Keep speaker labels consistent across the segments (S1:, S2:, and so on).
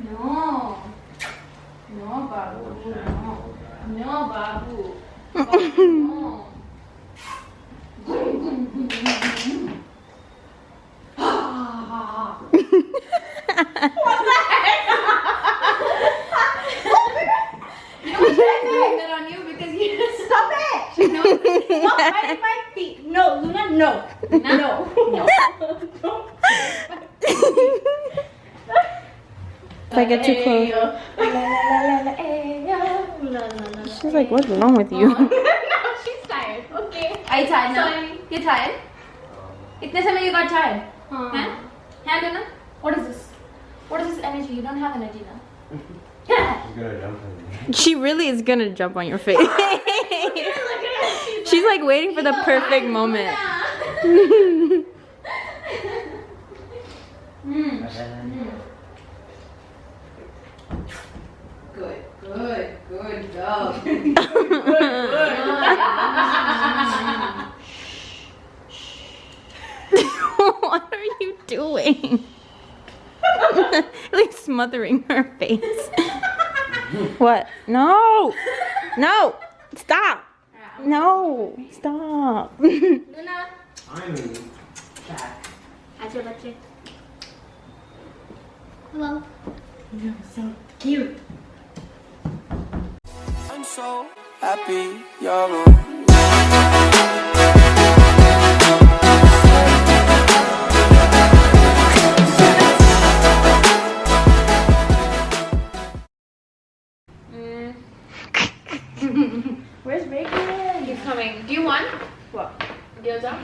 S1: No. No, Babu. No. No, Babu. Babu, no. What the heck? You know what? I'm doing that on you because you stop it. No, stop biting my feet. No, Luna, no. Luna, no. No.
S2: If I get too close. She's like, what's wrong with you?
S1: No, she's tired. Okay. Are you tired now? Sorry. You're tired? Itne samay you got tired? Huh? Huh, Luna? What is this? What is this energy? You don't have energy now.
S3: She's gonna jump on me.
S2: She really is gonna jump on your face. She's like waiting for the perfect moment.
S1: Good dog.
S2: What are you doing? Like smothering her face. What? No! No! Stop! No! Stop!
S1: Luna.
S3: Finally.
S1: Acha bache. Hello.
S2: You're so cute.
S4: I'm so happy you're around.
S2: Where's Reagan?
S1: He's coming. Do you want?
S2: What?
S1: Gyoza?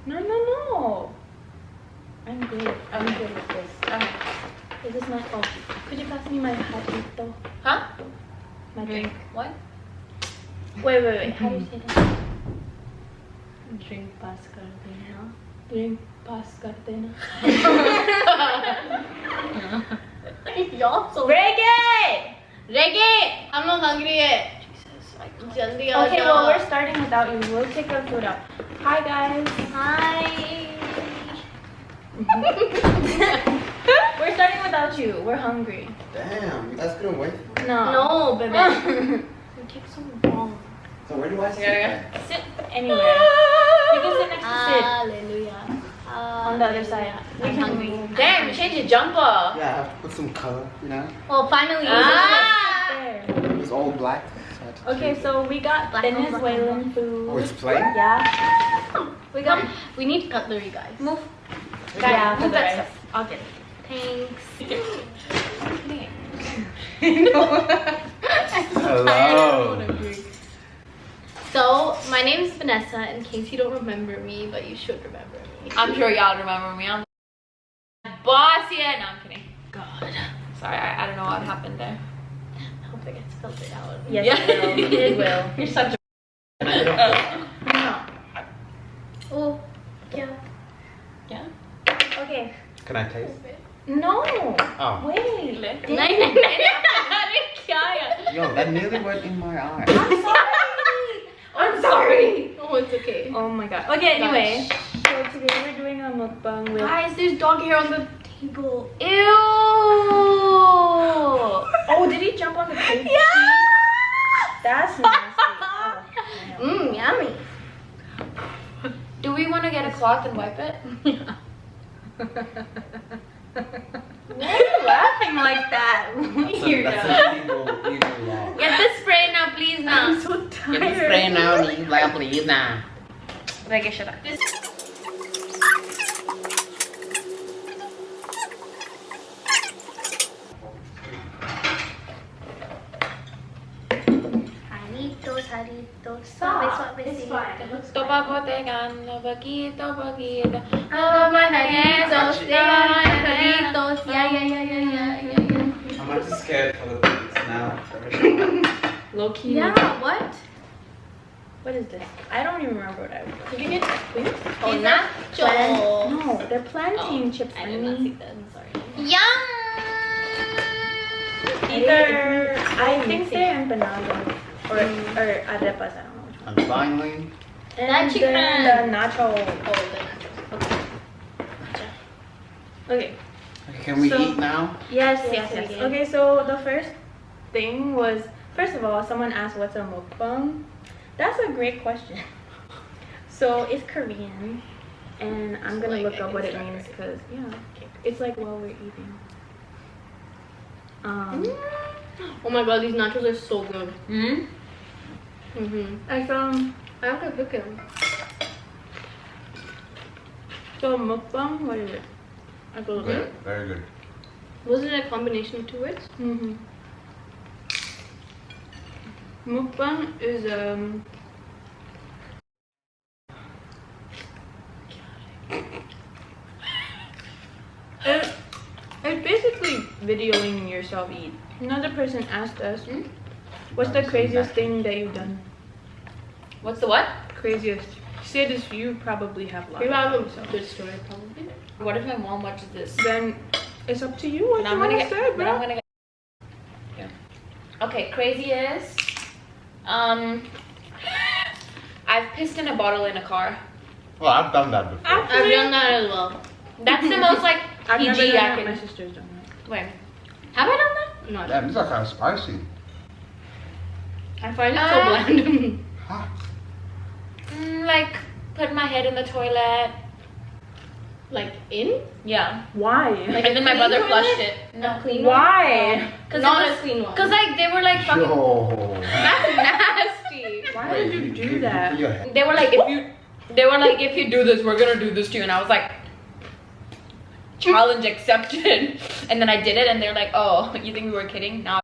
S2: No. I'm good. I'm good with this. Is this my... Oh, could you pass me my hotito?
S1: Huh?
S2: My drink.
S1: What?
S2: Wait. How do you say that?
S1: Drink pass kar dena.
S2: Drink pass kar dena.
S1: Y'all so
S2: Reagan!
S1: Reggae! I'm not hungry yet. Jesus, jaldi aa
S2: Okay,
S1: jao.
S2: well, we're starting without you. We'll take our food out. Hi, guys.
S1: Hi.
S2: We're starting without you. We're hungry.
S3: Damn, you guys couldn't wait.
S2: No.
S1: No, baby. You take so long.
S3: So where do I sit? then?
S2: Sit anywhere. You can sit next to Sid.
S1: Hallelujah.
S2: On the other side.
S1: I'm hungry. Damn, you changed your jumper.
S3: Yeah, I have to put some color, you know?
S1: Well, finally.
S2: There.
S3: It's all black. So I have to
S2: Okay,
S3: keep it.
S2: so we got
S1: Black on black on
S2: Venezuelan food.
S3: Oh, it's plain?
S2: Yeah.
S1: We got. We need cutlery, guys. Move.
S2: Yeah, for
S1: move
S2: the
S1: that
S2: rice.
S1: stuff.
S2: I'll get it.
S1: Thanks.
S3: Hello.
S1: So, my name is Vanessa, in case you don't remember me, but you should remember me. I'm sure y'all remember me. I'm boss here. No, I'm kidding. God. Sorry, I don't know what happened there. I hope it gets filtered out.
S2: Yes, it will.
S1: You're such a...
S2: No.
S1: Oh, yeah.
S2: Yeah? Okay.
S3: Can I taste?
S2: No.
S3: Oh.
S2: Wait.
S3: Yo, that nearly went in my eye.
S1: I'm sorry. Oh, it's okay.
S2: Oh my god. Okay, anyway. So today we're doing a mukbang with...
S1: Guys, there's dog hair on the table. Ew.
S2: Oh, did he jump on the table?
S1: Yeah.
S2: That's nasty. Oh,
S1: Yummy. Do we want to get a cloth and wipe it?
S2: yeah. Why are you laughing like that? Weird.
S3: That's an evil law.
S1: Get the spray now, please. Now.
S2: I'm so tired.
S3: Get the spray now, please now.
S2: Reggae, shut up.
S1: Suave,
S2: It's fine.
S1: Topa botegan, begitu. Yeah.
S3: I'm actually scared for the police now.
S2: Low key.
S1: Yeah, what?
S2: What is this? I don't even remember what I was doing.
S1: Did you get
S2: Wait.
S1: Oh, nacho.
S2: No, they're plantain chips.
S1: I did not see that. I'm sorry. Yum!
S2: Either I think they're empanadas or arepas. I don't know which one.
S3: And finally,
S2: And
S1: chicken.
S2: then the nacho.
S1: Oh, the nachos. Okay.
S2: Okay.
S3: Can we
S2: So-
S3: eat now?
S2: Yes.
S1: Reagan.
S2: Okay, so the first thing was, first of all, someone asked what's a mukbang. That's a great question. So it's Korean, and I'm gonna
S1: like
S2: look up
S1: an
S2: what it
S1: instructor.
S2: means because it's like while we're eating.
S1: Oh my god, these nachos are so good.
S2: I found
S1: I have to cook them.
S2: so mukbang. What is it? I go look.
S3: Very, very good.
S1: Was it a combination of two words?
S2: Mukbang is it's basically videoing yourself eat. Another person asked us, what's the craziest thing that you've done?
S1: What's the what?
S2: Craziest. Say this, you probably have lots.
S1: You have
S2: of
S1: a
S2: them, so.
S1: good story, probably. What if my mom watches this?
S2: Then it's up to you what
S1: And
S2: you want to say,
S1: but
S2: bro.
S1: I'm gonna get. Yeah. Okay, crazy is. I've pissed in a bottle in a car.
S3: Well, I've done that before.
S1: I've done that as well. That's the most like
S2: I've never
S1: PG
S2: done
S1: I
S2: that. My
S1: can.
S2: sister's done that.
S1: Wait. Have I done that? No.
S3: Damn, these are kind of spicy.
S1: I find it so bland.
S3: Huh?
S1: Like put my head in the toilet.
S2: Like in?
S1: Yeah.
S2: Why?
S1: And then my brother flushed it. No.
S2: clean Why?
S1: Not a clean one. Cause like they were like fucking.
S3: Yo.
S1: That's nasty.
S2: Why would you do that?
S3: put your head-
S1: They were like, if you do this, we're gonna do this to you. And I was like, challenge accepted. And then I did it, and they're like, oh, you think we were kidding? No.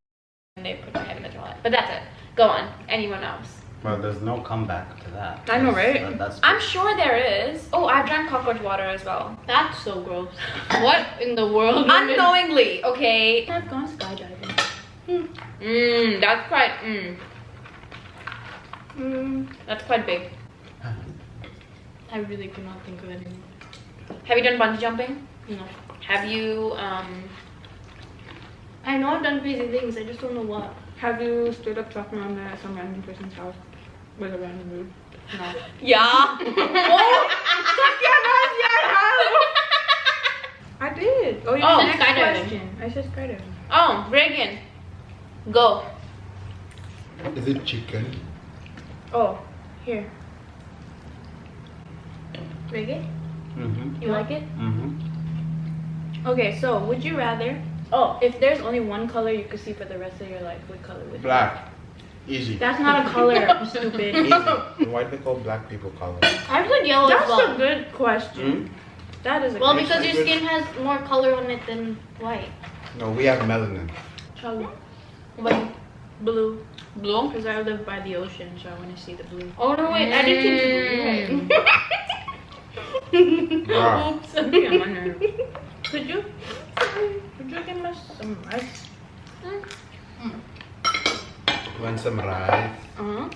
S1: And they put my head in the toilet. But that's it. Go on. Anyone else?
S3: Well, there's no comeback to that.
S2: I know, right?
S3: That's
S1: I'm sure there is. Oh, I've drank cockroach water as well.
S2: That's so gross.
S1: What in the world? Unknowingly, okay.
S2: I've gone skydiving.
S1: That's quite. That's quite big.
S2: I really cannot think of anything.
S1: Have you done bungee jumping?
S2: No.
S1: Have you
S2: I know I've done crazy things, I just don't know what. Have you stood up talking on at some random person's house with a random mood? No.
S1: Yeah.
S2: I did. Oh,
S1: Oh,
S2: next
S1: skydiving.
S2: question. I said skydiving.
S1: Oh, Reagan. Go.
S3: Is it chicken?
S2: Oh, here.
S1: Reagan?
S3: Mm-hmm.
S2: You like it?
S3: Mm-hmm.
S2: Okay, so would you rather? Oh, if there's only one color you could see for the rest of your life, what color would it be?
S3: Black. Easy.
S2: That's not a color, stupid.
S3: Easy. Why do they call black people color?
S1: I've said yellow as
S2: That's
S1: well.
S2: a good question. That is a
S1: Well,
S2: good
S1: because your
S3: Which-
S1: skin has more color on it than white.
S3: No, we have melanin.
S2: question.
S1: What?
S2: Blue.
S1: Blue?
S2: Because I live by the ocean, so I want to see the blue.
S1: Oh no, wait. I did change the blue.
S3: Bruh.
S1: Oops.
S2: Okay, I'm on nerve. Could you give us some rice?
S3: Want some rice?
S2: Uh-huh.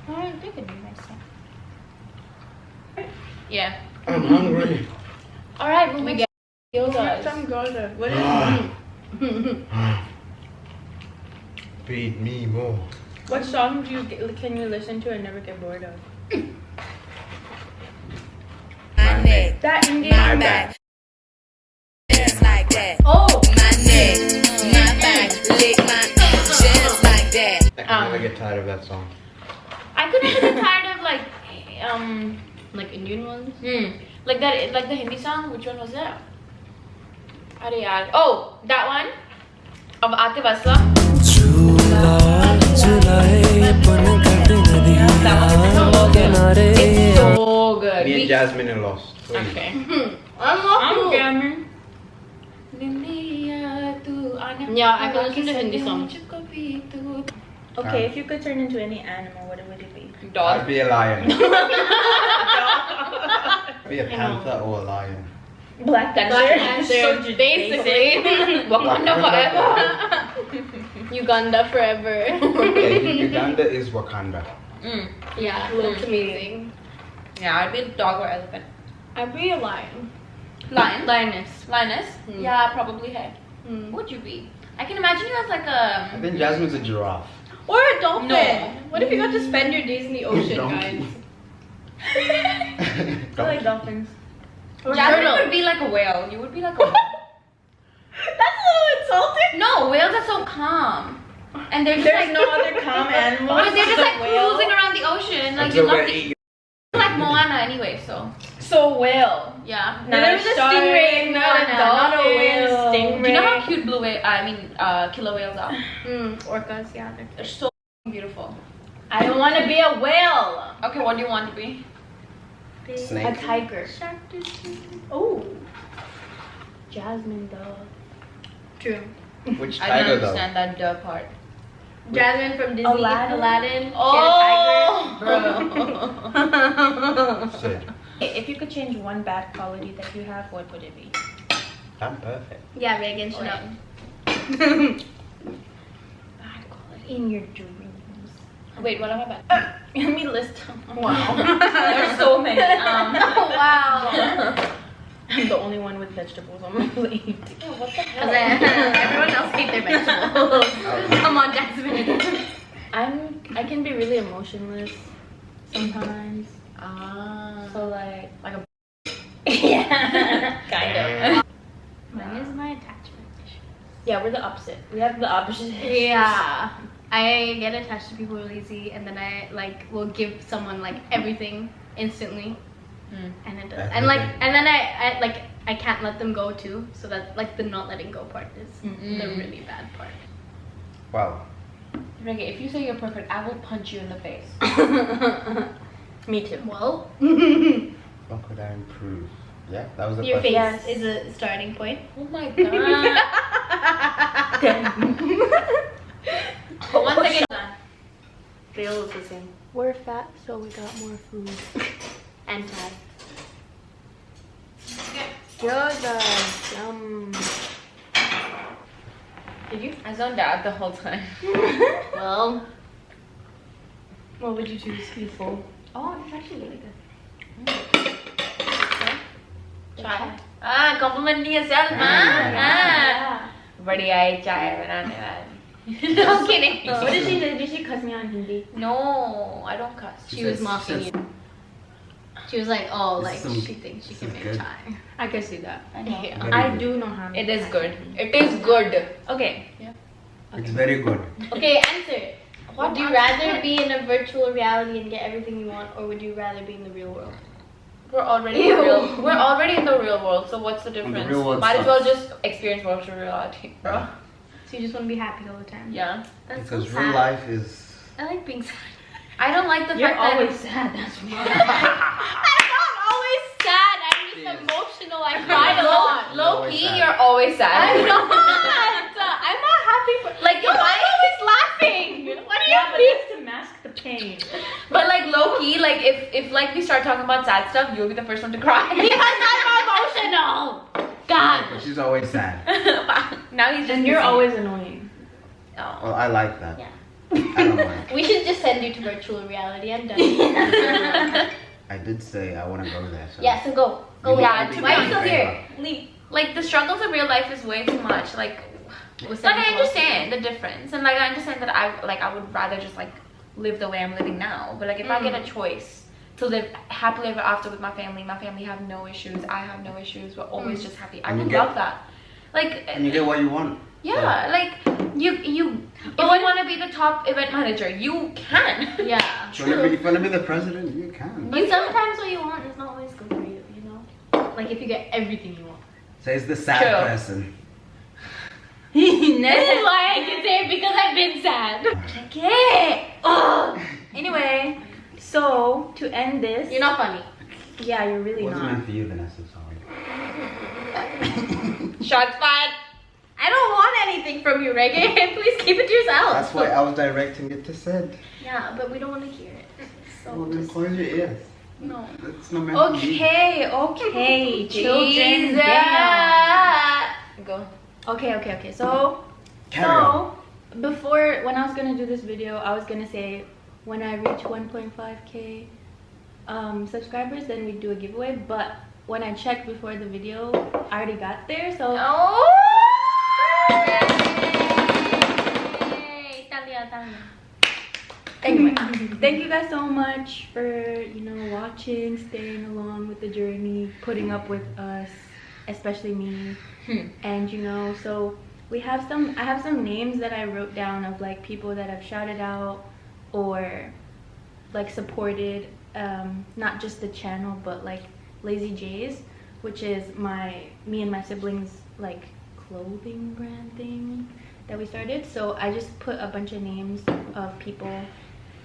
S1: Oh, they could do myself. Yeah.
S3: I'm hungry.
S1: Alright, we'll make
S2: Get some Gouda. What is
S3: Feed me more.
S2: What song can you listen to and never get bored of?
S3: My neck.
S2: That Indian.
S3: My back.
S5: Just like that.
S1: Oh!
S5: My neck, my back, lick my just like that.
S3: I can never get tired of that song.
S1: I could never get tired of
S2: Like Indian ones?
S1: like that, like the Hindi song. Which one was that? Are yaar. Oh, that one of Atif Aslam. It's so good.
S3: Me and Jasmine are lost. Please.
S1: Okay.
S2: I'm jamming.
S1: Yeah, I can listen to Hindi songs.
S2: Okay, if you could turn into any animal, what would it be?
S3: I'd
S1: Dog.
S3: be a lion. Be a panther or a lion.
S2: Black
S1: Black
S2: Panther.
S1: Panther, basically. Wakanda forever. Uganda forever.
S3: Okay, Uganda is Wakanda.
S1: Yeah,
S2: Looks
S1: amazing. Yeah, I'd be a dog or elephant.
S2: I'd be a lion.
S1: Lion?
S2: Lioness.
S1: Lioness? Yeah, probably hey. What would you be? I can imagine you as like
S3: I
S1: a...
S3: think Jasmine's a giraffe.
S2: Or a dolphin.
S1: No.
S2: What if you got to spend your days in the ocean,
S3: Donkey.
S2: guys? I like dolphins.
S1: Jasmine would be like a whale. You would be like a whale.
S2: That's a little insulting.
S1: No, whales are so calm. And there's
S2: There's
S1: like,
S2: no other calm animals.
S1: but they're just
S2: The
S1: like
S2: whale.
S1: cruising around the ocean. Like
S3: Until
S1: you
S3: we're
S1: love the
S3: eating.
S1: like Moana anyway, so
S2: So whale.
S1: yeah.
S2: Not
S1: There
S2: a
S1: was a
S2: shark,
S1: stingray in
S2: not a
S1: Moana,
S2: dolphin,
S1: not a whale.
S2: stingray.
S1: Do you know how cute killer whales are?
S2: Orcas, yeah.
S1: They're so beautiful.
S2: I don't want to be a whale.
S1: Okay, what do you want to be?
S2: A
S3: Snake.
S2: tiger. Oh. Jasmine, though.
S1: True.
S3: Which
S1: I
S3: tiger
S1: don't
S3: though?
S1: understand that duh part.
S2: Jasmine from Disney. Aladdin.
S1: Oh,
S3: Sid.
S2: If you could change one bad quality that you have, what would it be?
S3: I'm perfect.
S2: Yeah, Reagan,
S1: shut up.
S2: Bad quality in your dreams.
S1: Wait, what am I bad?
S2: Let me list them.
S1: Wow, there's so many.
S2: Wow. I'm the only one with vegetables on my plate.
S1: Yeah, what the hell?
S2: Everyone else ate their vegetables.
S1: Come on, Jasmine.
S2: I can be really emotionless sometimes. So like
S1: a
S2: yeah,
S1: kind of.
S2: Mine is my attachment issue. Yeah, we're the opposite. We have the opposite.
S6: Yeah, I get attached to people really easy, and then I like will give someone like everything instantly, and it does. And like, and then I can't let them go too. So that like the not letting go part is the really bad part.
S3: Wow.
S1: Reagan, if you say you're perfect, I will punch you in the face.
S2: Me too.
S6: Well,
S3: What could I improve? Yeah, that was the
S6: your face
S3: question.
S6: is a starting point.
S1: Oh my god. But once again,
S2: They all look the same.
S6: We're fat, so we got more food. And time.
S2: Yoga.
S1: did you? I zoned out the whole time.
S6: Well, what would you choose? Be full. Oh, it's actually really good.
S1: Chai. Compliment yourself, बढ़िया है चाय बनाने वाली. I'm kidding.
S2: What did she say? Did she cuss me out in Hindi?
S1: No, I don't cuss.
S6: She was mocking you. She was like, oh,
S3: This
S6: like
S3: is some-
S6: she thinks she
S3: this
S6: can
S3: is
S6: make
S3: good.
S6: chai.
S2: I can see that.
S1: I know.
S6: Yeah.
S3: Very
S2: I
S3: good.
S2: do know how to
S1: It
S2: make
S1: is
S2: chai.
S1: good. It is good.
S2: Okay.
S3: It's very good.
S6: Okay, answer. Would you rather be in a virtual reality and get everything you want, or would you rather be in the real world?
S1: We're already in the real. We're already in the real world. So what's the difference?
S3: real world
S1: Might as well
S3: sucks.
S1: just experience virtual reality, bro.
S6: So you just want to be happy all the time?
S1: Yeah.
S6: That's
S3: Because
S6: so
S3: real
S6: sad.
S3: life is.
S6: I like being sad.
S1: I don't like the
S2: You're
S1: fact that
S2: always sad. That's why.
S6: I'm not always sad. I'm just
S3: Yes.
S6: emotional. I cry a lot.
S1: low
S3: Always
S1: key,
S3: sad.
S1: you're always sad.
S6: I'm not. I'm not happy.
S1: Like
S6: You're
S1: if I,
S6: always laughing. What do you
S2: Yeah, but
S6: mean?
S2: that's to mask the pain.
S1: but like low key, like if like we start talking about sad stuff, you'll be the first one to cry.
S6: Because I'm emotional. God.
S3: But she's always sad.
S1: Now he's just.
S2: And you're
S1: missing.
S2: always annoying.
S1: Oh.
S3: Well, I like that.
S6: Yeah.
S3: I don't mind.
S6: We should just send you to virtual reality. I'm done.
S3: I did say I want to go there. So.
S6: Yeah, so go. Go.
S1: Yeah, to be
S6: Why are you still
S1: honest.
S6: here? Leave.
S1: Like the struggles of real life is way too much. Like I understand the difference, and like I understand that I would rather just like live the way I'm living now. But like if I get a choice to live happily ever after with my family have no issues, I have no issues, we're always just happy. I
S3: And you
S1: would
S3: get-
S1: love that. Like
S3: And you get what you want.
S1: yeah, like you if you want to be the top event manager, you can.
S6: Yeah.
S3: If you want to be the president, you can.
S6: But sometimes what you want is not always good for you, you know? Like if you get everything you want.
S3: Says the sad
S1: True.
S3: person.
S6: This is why I can say it, because I've been sad.
S2: Okay. Oh. Anyway, so to end this,
S6: You're not funny.
S2: yeah, you're really
S3: It wasn't
S2: not.
S3: meant for you, Vanessa. Sorry.
S1: Shots fired.
S6: I don't want anything from you, Reagan. Please keep it to yourself.
S3: That's why I was directing it to Sid.
S6: Yeah, but we don't want to hear it. So
S3: Well, then close your ears.
S6: no.
S3: It's not meant for me.
S2: Okay, children.
S1: Jesus.
S2: Damn.
S1: Go.
S2: Okay. So,
S3: Carry on.
S2: before, when I was gonna do this video, I was gonna say when I reach 1.5k subscribers, then we do a giveaway. But when I checked before the video, I already got there. So
S1: Oh.
S6: Yay! Talia.
S2: Anyway, thank you guys so much for, you know, watching, staying along with the journey, putting up with us, especially me. And you know, so I have some names that I wrote down of like people that I've shouted out or like supported, not just the channel but like Lazy J's, which is me and my siblings like clothing brand thing that we started. So I just put a bunch of names of people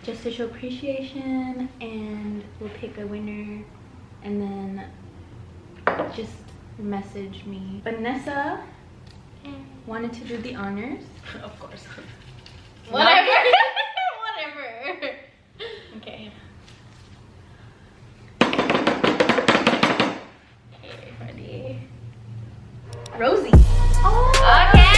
S2: just to show appreciation, and we'll pick a winner and then just message me. Vanessa wanted to do the honors.
S1: Of course. Whatever. Whatever. Okay. Okay, ready. Rosie.
S2: Oh,
S1: Okay.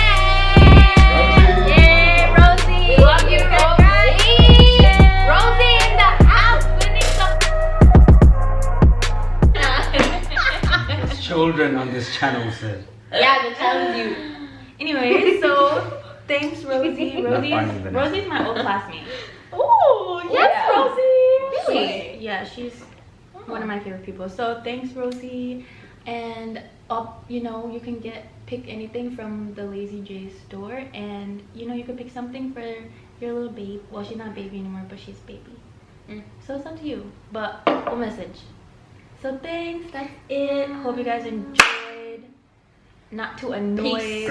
S1: Yeah, Rosie. We love you, Rosie. Rosie in the house winning some.
S3: Children on this channel said.
S1: Yeah, the challenge you.
S2: anyway, so thanks Rosie.
S3: Vanessa.
S2: Rosie's my old classmate.
S1: Oh, yes,
S2: Yeah.
S1: Rosie. Really?
S2: Yeah, she's one of my favorite people. So thanks Rosie, and you know, you can pick anything from the Lazy J store, and you know, you can pick something for your little babe. Well, she's not baby anymore, but she's baby. So it's up to you, but we'll message. So thanks, that's it. Hope you guys enjoyed. Not too annoyed.
S1: They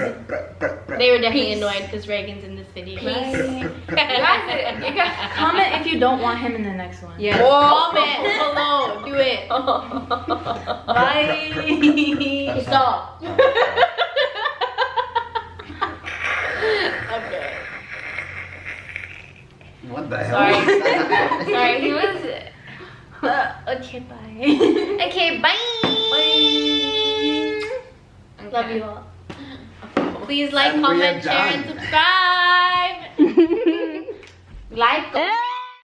S1: were definitely annoyed because Reagan's in this video.
S2: Right?
S1: You guys,
S2: Comment if you don't want him in the next one.
S1: yeah. Comment below. Do it.
S2: Bye.
S1: Stop. Okay.
S3: What the hell?
S1: Sorry. Sorry. He was.
S2: Okay, bye.
S1: Okay. Bye.
S2: Bye.
S6: Love you all.
S1: Please like,
S3: And we are
S1: comment, share, and
S3: done.
S1: subscribe. Like.